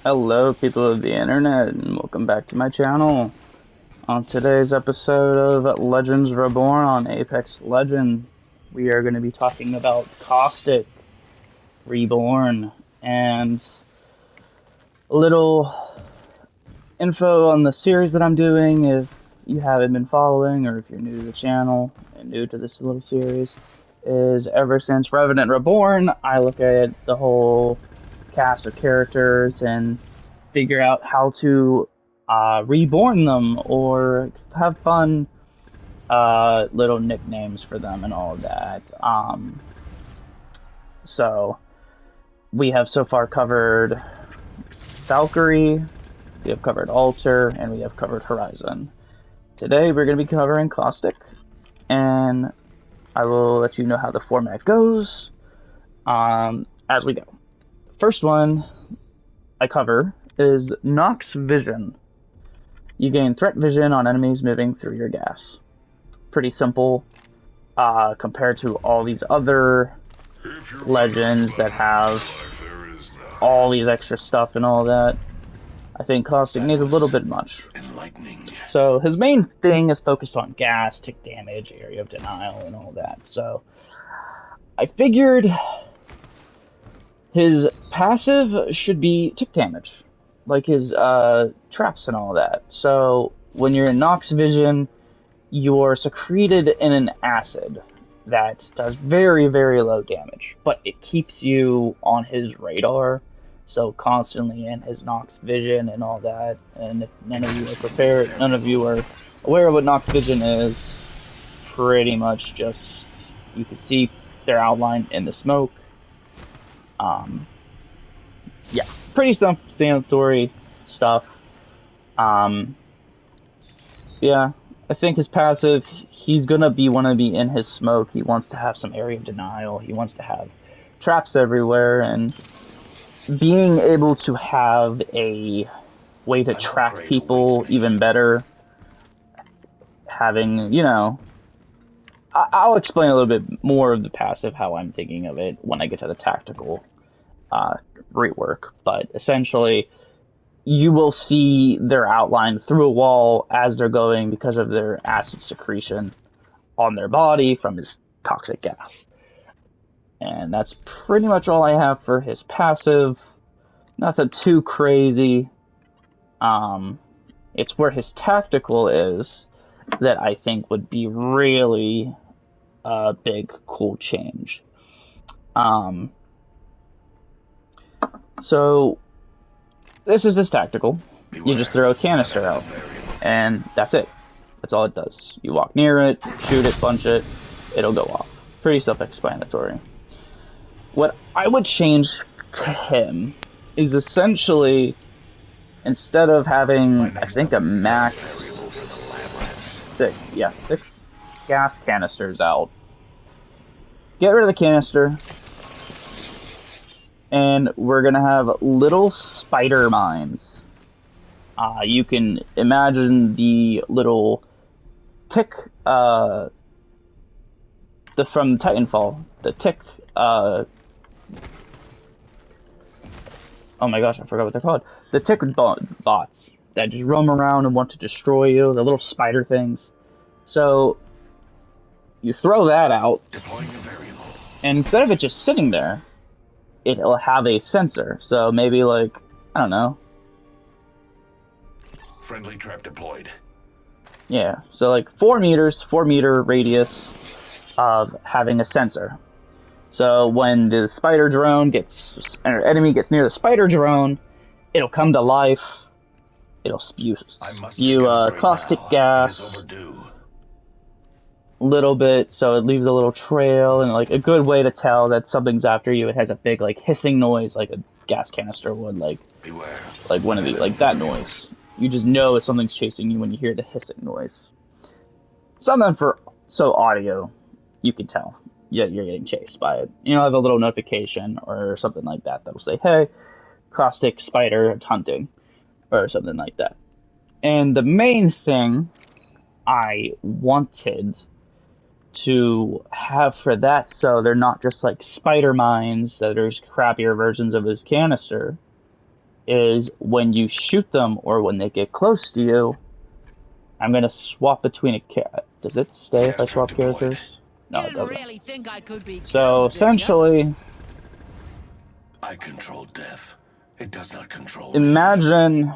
Hello, people of the internet, and welcome back to my channel. On today's episode of Legends Reborn on Apex Legends, we are going to be talking about Caustic Reborn and a little info on the series that I'm doing if you haven't been following or if you're new to the channel and new to this little series. Is ever since Revenant Reborn, I look at the whole cast of characters and figure out how to reborn them or have fun little nicknames for them and all of that. So we have so far covered Valkyrie, we have covered Alter, and we have covered Horizon. Today we're going to be covering Caustic, and I will let you know how the format goes as we go. First one I cover is Nox Vision. You gain threat vision on enemies moving through your gas. Pretty simple compared to all these other legends that have all these extra stuff and all that. I think Caustic needs a little bit much. So his main thing is focused on gas, tick damage, area of denial, and all that. So I figured his passive should be tick damage, like his traps and all that. So when you're in Nox Vision, you're secreted in an acid that does very, very low damage, but it keeps you on his radar, so constantly in his Nox Vision and all that. And if none of you are prepared, none of you are aware of what Nox Vision is, pretty much just you can see their outline in the smoke. Yeah, pretty self-explanatory stuff. Yeah, I think his passive, he's gonna want to be in his smoke. He wants to have some area of denial. He wants to have traps everywhere, and being able to have a way to track people even better. Having, I'll explain a little bit more of the passive, how I'm thinking of it when I get to the tactical rework. But essentially, you will see their outline through a wall as they're going because of their acid secretion on their body from his toxic gas. And that's pretty much all I have for his passive. Nothing too crazy. It's where his tactical is that I think would be really a big, cool change. So this is his tactical. You just throw a canister out, and that's it. That's all it does. You walk near it, shoot it, punch it, it'll go off. Pretty self-explanatory. What I would change to him is essentially, instead of having, I think, a max six gas canisters out, get rid of the canister, and we're gonna have little spider mines. You can imagine the little tick, from Titanfall, the tick, oh my gosh, I forgot what they're called. The tick bots that just roam around and want to destroy you, the little spider things. So you throw that out, and instead of it just sitting there, it'll have a sensor. So maybe, like, I don't know. Friendly trap deployed. Yeah, so like 4 meters, 4-meter radius of having a sensor. So when the spider drone or enemy gets near the spider drone, it'll come to life. It'll spew caustic gas a little bit, so it leaves a little trail, and like a good way to tell that something's after you. It has a big like hissing noise, like a gas canister would, like one of the like that noise. You just know if something's chasing you when you hear the hissing noise. Something so audio, you can tell. Yeah, you're getting chased by it. Have a little notification or something like that that'll say, "Hey, caustic spider hunting," or something like that. And the main thing I wanted to have for that, so they're not just like spider mines that are crappier versions of his canister, is when you shoot them or when they get close to you, I'm gonna swap between a cat. Does it stay if I swap characters? No, it doesn't. Really think I could be So killed, did ya? essentially, I control death. It does not control me. imagine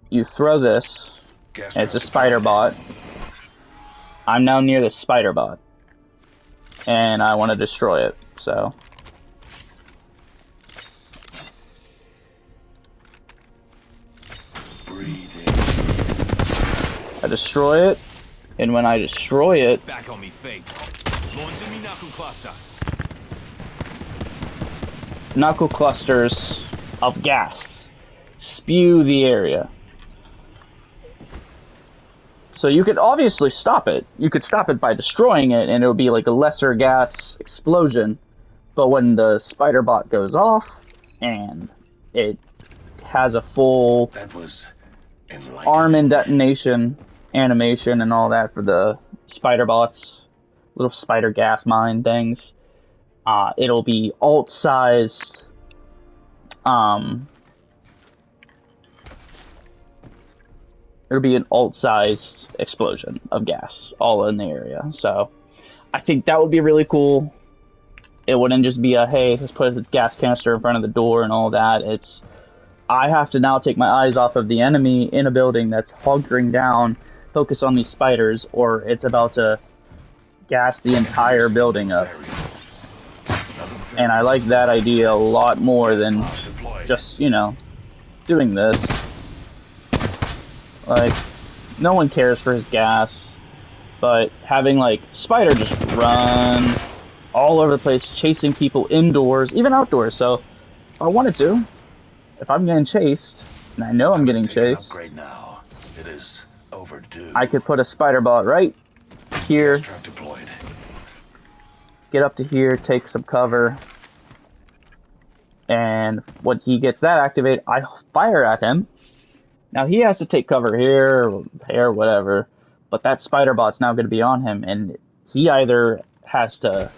you throw this, and it's a spider bot. I'm now near the spider bot, and I want to destroy it. So Breathing. I destroy it, and when I destroy it, Back on me, fate. Launching me knuckle cluster. knuckle clusters of gas spew the area. So you could obviously stop it. You could stop it by destroying it, and it would be like a lesser gas explosion. But when the spider bot goes off, and it has a full That was enlightening. arm and detonation animation and all that for the spider bots, little spider gas mine things, it'll be alt-sized, it'll be an alt-sized explosion of gas all in the area. So I think that would be really cool. It wouldn't just be a, hey, let's put a gas canister in front of the door and all that. It's, I have to now take my eyes off of the enemy in a building that's hunkering down, focus on these spiders, or it's about to gas the entire building up. And I like that idea a lot more than just, you know, doing this. Like, no one cares for his gas, but having, like, spider just run all over the place, chasing people indoors, even outdoors. So, if I wanted to, if I'm getting chased, and I know I'm getting chased, Upgrade now. It is overdue. I could put a spider bot right here, Truck deployed. get up to here, take some cover, and when he gets that activated, I fire at him. Now he has to take cover here, whatever, but that spider bot's now going to be on him, and he either has to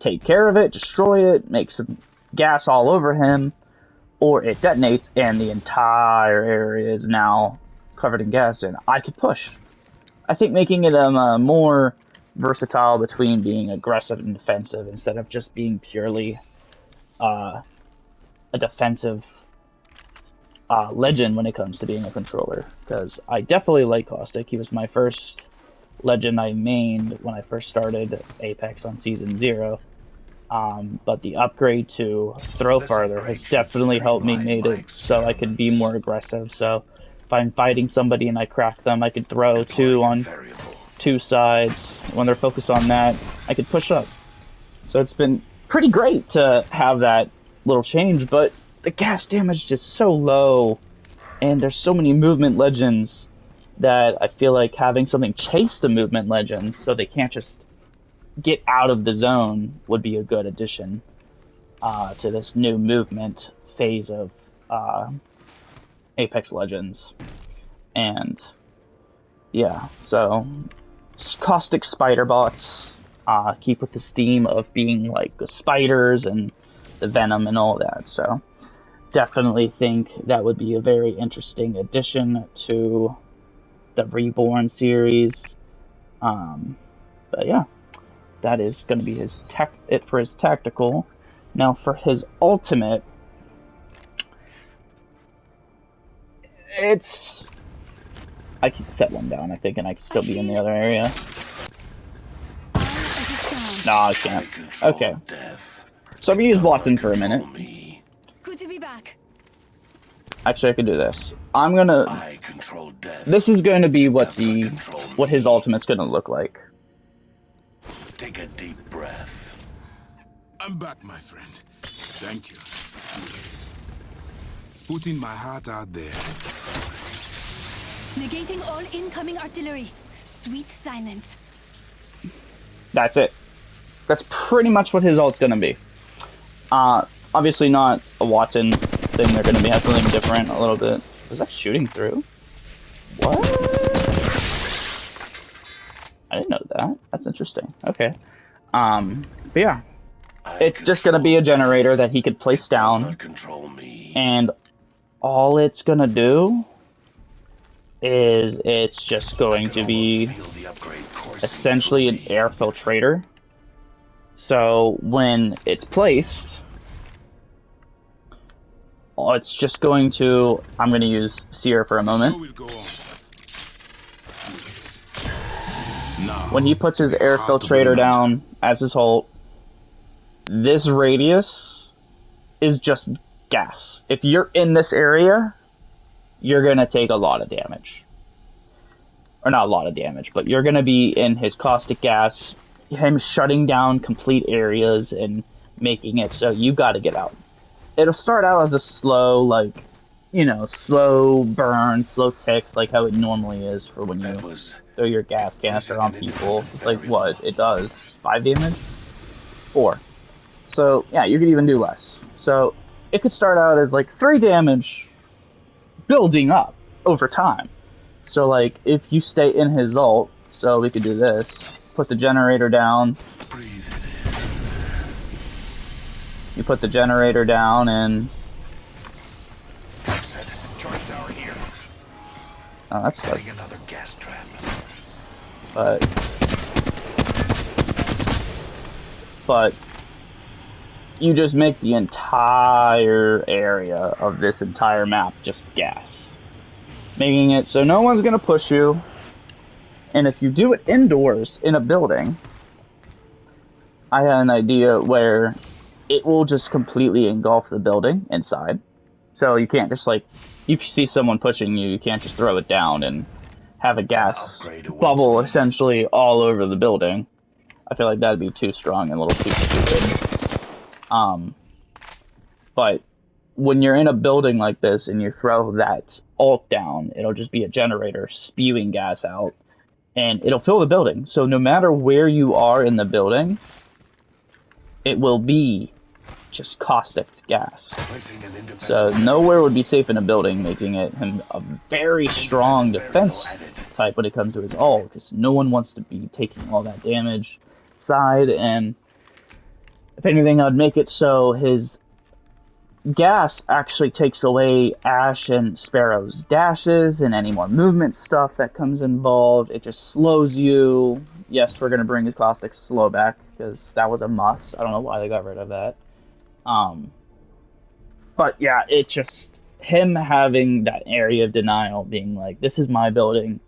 take care of it, destroy it, make some gas all over him, or it detonates and the entire area is now covered in gas, and I could push. I think making it more versatile between being aggressive and defensive instead of just being purely a defensive legend when it comes to being a controller. Because I definitely like Caustic. He was my first legend I mained when I first started Apex on Season 0. But the upgrade to throw farther has definitely helped me make it so I could be more aggressive. So if I'm fighting somebody and I crack them, I could throw two on two sides. When they're focused on that, I could push up. So it's been pretty great to have that little change, but the gas damage is just so low, and there's so many movement legends that I feel like having something chase the movement legends so they can't just get out of the zone would be a good addition to this new movement phase of Apex Legends. And yeah, so Caustic spider bots keep with this theme of being like the spiders and the venom and all that. So definitely think that would be a very interesting addition to the Reborn series. But yeah, that is going to be his it for his tactical. Now for his ultimate, it's, I could set one down, I think, and I could still be in the other area. No, I can't. Okay. So I'm gonna use Watson for a minute. Good to be back. Actually, I could do this. I'm gonna. I control death. This is going to be what his ultimate's gonna look like. Take a deep breath. I'm back, my friend. Thank you. Putting my heart out there. Negating all incoming artillery. Sweet silence. That's it. That's pretty much what his ult's gonna be. Obviously not a Watson thing. They're gonna have something different a little bit. Was that shooting through? What? I didn't know that. That's interesting. Okay. But yeah. It's just going to be a generator that he could place down, Does not control me. and all it's going to do is it's just going to be Feel the upgrade coursing essentially an through me. air filtrator. So when it's placed, it's just going to, I'm going to use Seer for a The moment. show will go on. Now, When he puts his to the air heart of the filtrator matter. down as his ult, this radius is just gas. If you're in this area, you're going to take a lot of damage. Or not a lot of damage, but you're going to be in his caustic gas, him shutting down complete areas and making it so you got to get out. It'll start out as a slow, like, you know, slow burn, slow tick, like how it normally is for when you throw your gas canister on people. It's like, what? It does 5 damage? 4. So, yeah, you could even do less. So, it could start out as like 3 damage building up over time. So, like, if you stay in his ult, so we could do this, put the generator down. Breathe it You put the generator down and... Charge tower here. Oh, that's good. Setting another gas trap. But you just make the entire area of this entire map just gas. Making it so no one's gonna push you. And if you do it indoors in a building, I had an idea where it will just completely engulf the building inside. So you can't just like, if you see someone pushing you, you can't just throw it down and have a gas bubble essentially all over the building. I feel like that'd be too strong and a little too stupid. But when you're in a building like this and you throw that ult down, it'll just be a generator spewing gas out, and it'll fill the building. So no matter where you are in the building, it will be just caustic gas. So nowhere would be safe in a building, making it him a very strong defense type when it comes to his ult, because no one wants to be taking all that damage side. And if anything, I'd make it so his gas actually takes away Ash and Sparrow's dashes and any more movement stuff that comes involved. It just slows you. Yes, we're going to bring his caustic slow back, because that was a must. I don't know why they got rid of that. But yeah, it's just him having that area of denial, being like, this is my building.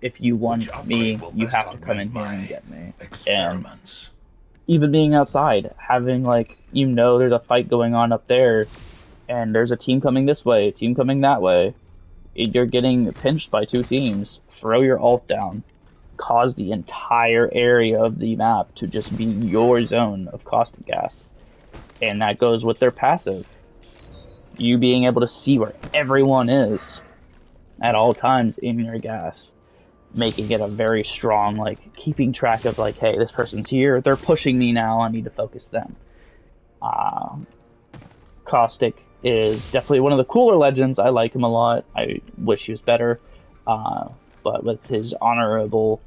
If you want me, you have to come in here and get me. And even being outside, having like, you know, there's a fight going on up there, and there's a team coming this way, a team coming that way. You're getting pinched by 2 teams. Throw your ult down. Cause the entire area of the map to just be your zone of caustic gas. And that goes with their passive. You being able to see where everyone is at all times in your gas. Making it a very strong, like, keeping track of, like, hey, this person's here, they're pushing me now, I need to focus them. Caustic is definitely one of the cooler legends. I like him a lot. I wish he was better. But with his honorable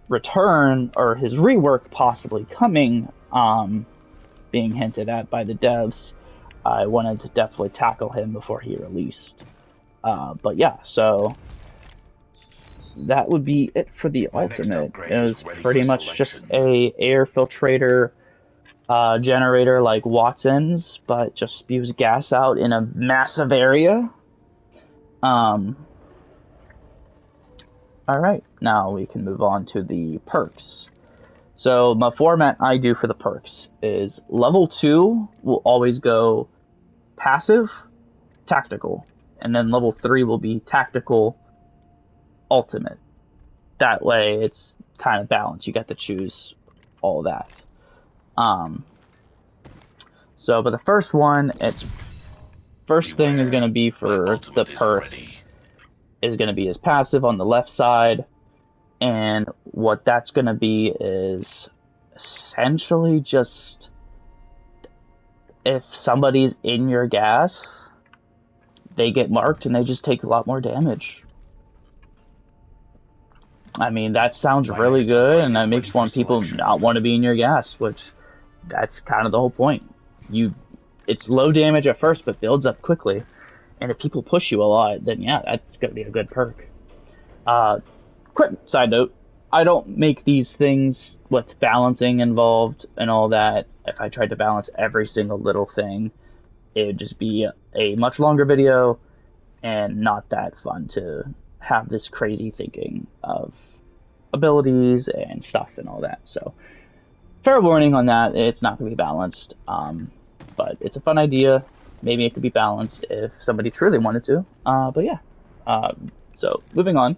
return, or his rework possibly coming, being hinted at by the devs, I wanted to definitely tackle him before he released. But yeah, so that would be it for the ultimate. It was pretty much just a air filtrator generator like Watson's, but just spews gas out in a massive area. Alright, now we can move on to the perks. So the format I do for the perks is level 2 will always go passive, tactical, and then level 3 will be tactical, ultimate. That way it's kind of balanced. You get to choose all that. So, but the first one, first thing is going to be for the perk is going to be his passive on the left side, and what that's going to be is essentially just if somebody's in your gas, they get marked and they just take a lot more damage. I mean, that sounds really good, and that makes people not want to be in your gas, which that's kind of the whole point. It's low damage at first, but builds up quickly. And if people push you a lot, then yeah, that's going to be a good perk. Quick side note, I don't make these things with balancing involved and all that. If I tried to balance every single little thing, it would just be a much longer video and not that fun to have this crazy thinking of abilities and stuff and all that. So, fair warning on that, it's not going to be balanced. But it's a fun idea. Maybe it could be balanced if somebody truly wanted to. But yeah. So, moving on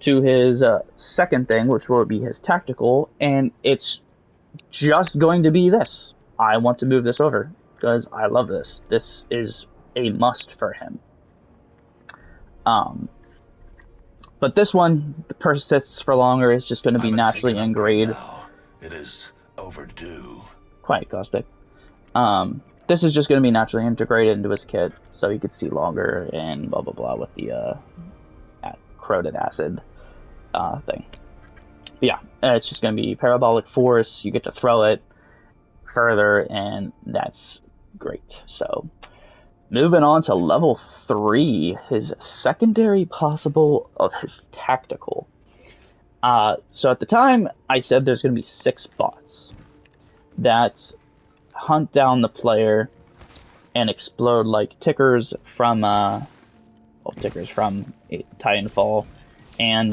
to his second thing, which will be his tactical, and it's just going to be this. I want to move this over because I love this. This is a must for him. But this one persists for longer. It's just going to be naturally ingrained. It is overdue. Quite Caustic. This is just going to be naturally integrated into his kit, so he could see longer and blah blah blah with the corroded acid thing. But yeah, it's just going to be parabolic force. You get to throw it further, and that's great. So, moving on to level 3, his secondary possible of his tactical. So at the time, I said there's going to be 6 bots that hunt down the player and explode like tickers from Titanfall and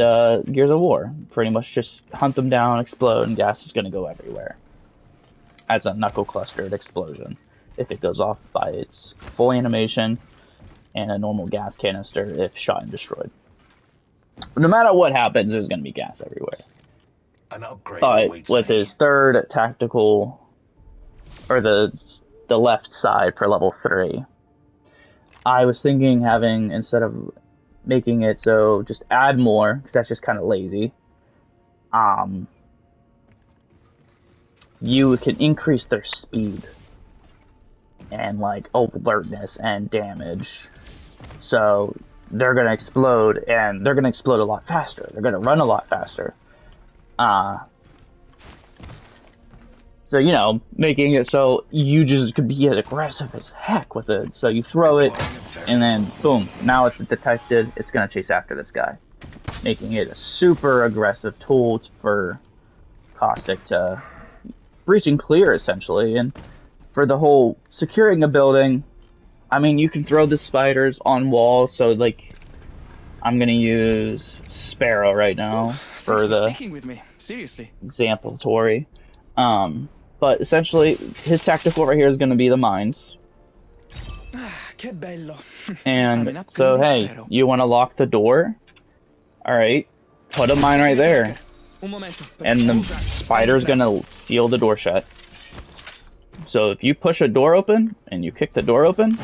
Gears of War. Pretty much just hunt them down, explode, and gas is going to go everywhere as a knuckle clustered explosion if it goes off by its full animation, and a normal gas canister if shot and destroyed. No matter what happens, there's going to be gas everywhere. An upgrade but with his third tactical, or the left side for level 3, I was thinking having, instead of making it so just add more, because that's just kind of lazy, you can increase their speed and like alertness and damage. So they're going to explode, and they're going to explode a lot faster. They're going to run a lot faster. So, you know, making it so you just could be as aggressive as heck with it. So you throw it, and then boom, now it's detected. It's going to chase after this guy, making it a super aggressive tool for Caustic to breach and clear, essentially. And for the whole securing a building, I mean, you can throw the spiders on walls. So, like, I'm going to use Sparrow right now for the with me. Seriously. exemplatory. But essentially, his tactical right here is going to be the mines. Che bello. And so, hey, you want to lock the door? Alright, put a mine right there. And the spider's going to seal the door shut. So if you push a door open, and you kick the door open,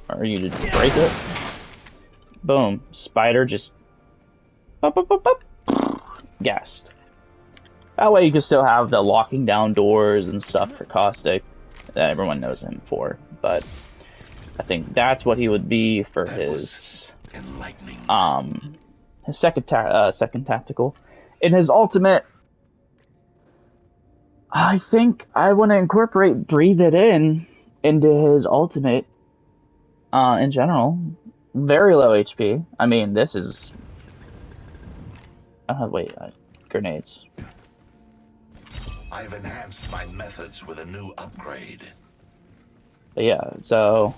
or you just break it, boom, spider just gassed. That way you can still have the locking down doors and stuff for Caustic that everyone knows him for. But I think that's what he would be for his second tactical. In his ultimate, I think I want to incorporate Breathe It into his ultimate in general. Very low HP. I mean, this is... grenades. I've enhanced my methods with a new upgrade. But yeah, so...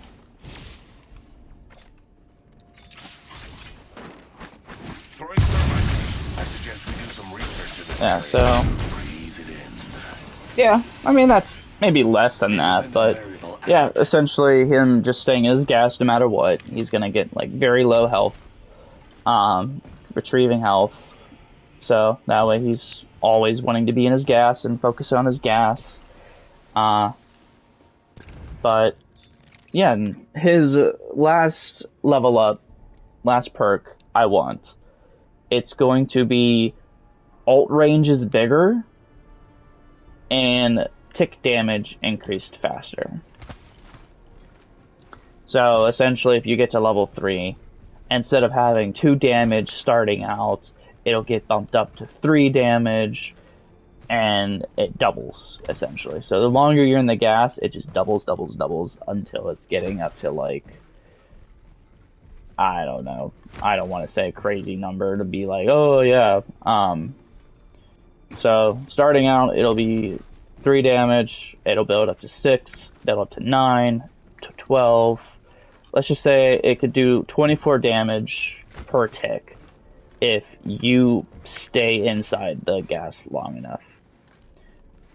I suggest we do some research in this area. so... Breathe it in. Yeah, I mean, that's maybe less than that, but... Yeah, essentially him just staying in his gas no matter what. He's gonna get, like, very low health. Retrieving health. So, that way he's always wanting to be in his gas and focus on his gas. But, yeah, his last level up, last perk I want, it's going to be ult range is bigger and tick damage increased faster. So, essentially, if you get to level 3, instead of having 2 damage starting out, it'll get bumped up to 3 damage, and it doubles, essentially. So the longer you're in the gas, it just doubles until it's getting up to, like, I don't know. I don't want to say a crazy number to be like, oh yeah. So starting out, it'll be 3 damage. It'll build up to 6, build up to 9, to 12. Let's just say it could do 24 damage per tick if you stay inside the gas long enough.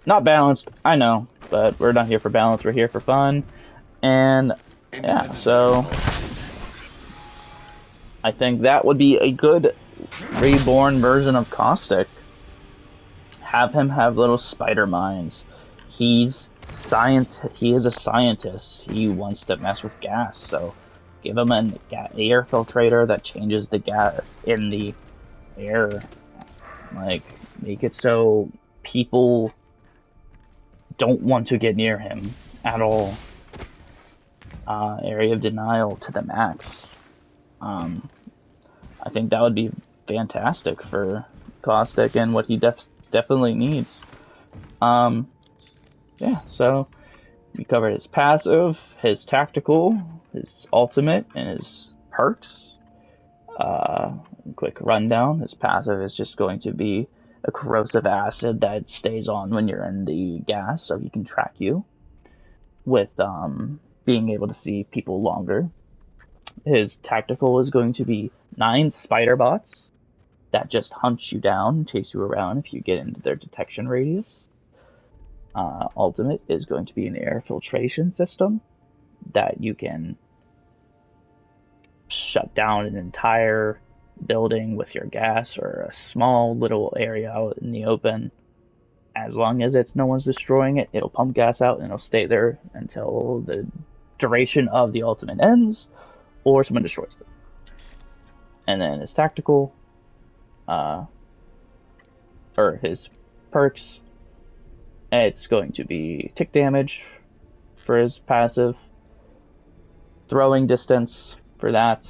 Not balanced, I know, but we're not here for balance, we're here for fun. And yeah, so I think that would be a good reborn version of Caustic. Have him have little spider minds. He is a scientist. He wants to mess with gas, so give him an air filtrator that changes the gas in the air. Like, make it so people don't want to get near him at all. Area of denial to the max. I think that would be fantastic for Caustic and what he definitely needs. Yeah, so we covered his passive, his tactical, his ultimate, and his perks. Quick rundown. His passive is just going to be a corrosive acid that stays on when you're in the gas, so he can track you, with being able to see people longer. His tactical is going to be 9 spider bots that just hunt you down, chase you around if you get into their detection radius. Ultimate is going to be an air filtration system that you can shut down an entire building with your gas, or a small little area out in the open. As long as no one's destroying it, it'll pump gas out and it'll stay there until the duration of the ultimate ends, or someone destroys it. And then his tactical, or his perks, it's going to be tick damage for his passive, throwing distance for that.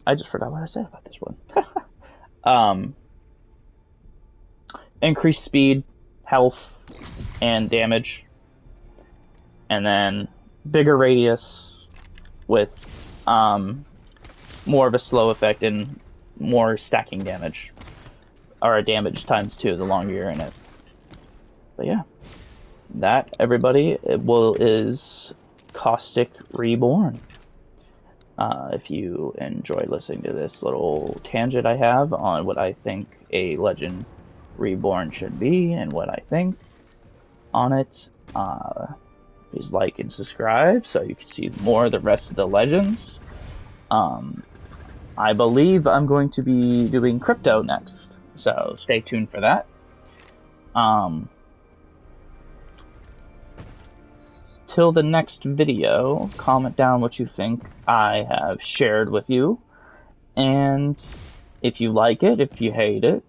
I just forgot what I said about this one. Increased speed, health, and damage. And then bigger radius with more of a slow effect and more stacking damage. Or damage times 2 the longer you're in it. But yeah. That, everybody, is Caustic Reborn. If you enjoy listening to this little tangent I have on what I think a Legend Reborn should be and what I think on it, please like and subscribe so you can see more of the rest of the Legends. I believe I'm going to be doing Crypto next, so stay tuned for that. Till the next video, comment down what you think I have shared with you, and if you like it, if you hate it,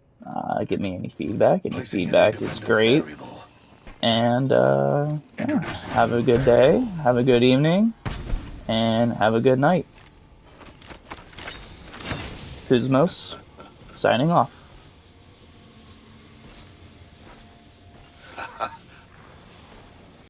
give me any feedback. Any feedback is great. And yeah, have a good day, have a good evening, and have a good night. Kuzmos, signing off.